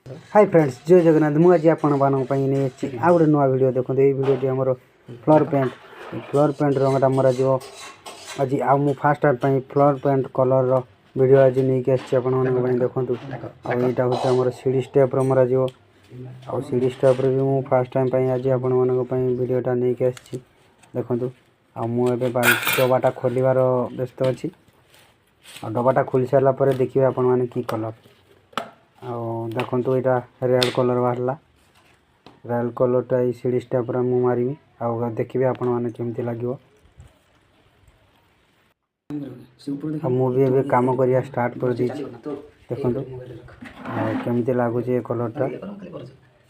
Hi friends जय जगन्नाथ मुझे आपण नहीं आ गए नुआ वीडियो देखो ये वीडियो आमर फ्लोर पेंट रंगटा मरा आज आज first time floor paint colour video आज नहीं कि देखो यहाँ हूँ आम सीढ़ी स्टेप मरा आ सीढ़ी स्टेप भी मुझे फास्ट टाइम आज आपण वीडियोटा नहीं कि देखो मुझे डबाटा खोलिबार व्यस्त अच्छी डबाटा खोली सारापर देखिए आपण मैंने की कलर देखो यहाँ रेड कलर बाहर रेड कलरटा ये सीढ़ी स्टेप मुझे मारि आ देखिए आपण मैंने केमती लगे मुझे कम करिया स्टार्ट कर दी देखो केमती लगुच ये कलरटा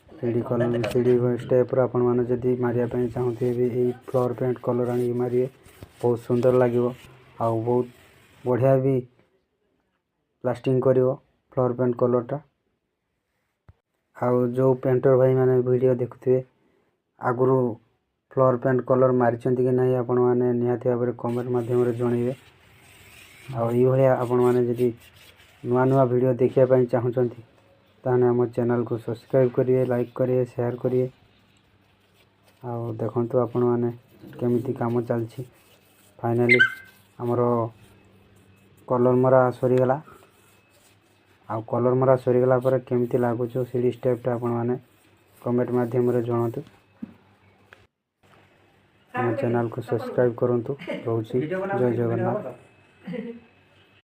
सीढ़ी कलर सीढ़ी स्टेप आपण मैंने जदि मारिया चाहते भी फ्लोर पेंट कलर आनी मारे बहुत सुंदर लगे आ बहुत बढ़िया भी लास्टिंग करिवो फ्लोर पेंट कलरटा आउ जो पेंटर भाई मैंने वीडियो देखुए आगु फ्लोर पेंट कलर मारी कि नहीं आपण मैंने निहाती भाव में कमेंट माध्यम जनइबे आई आपण मैंने जदि नुआ नुआ वीडियो देखापी चाहूँगी ताने आम चैनल को सब्सक्राइब करिए लाइक करिए शेयर करिए आउ देखंतु आपण मैंने केमिति काम चलछि फाइनली आमर कलर मरा सरीगला आ कलर मरा सरीगला पर केमती लगुच सीढ़ी स्टेपटा आपण मैंने कमेंट माध्यम जनातु चैनल को सब्सक्राइब करंतु रोची जय जगन्नाथ।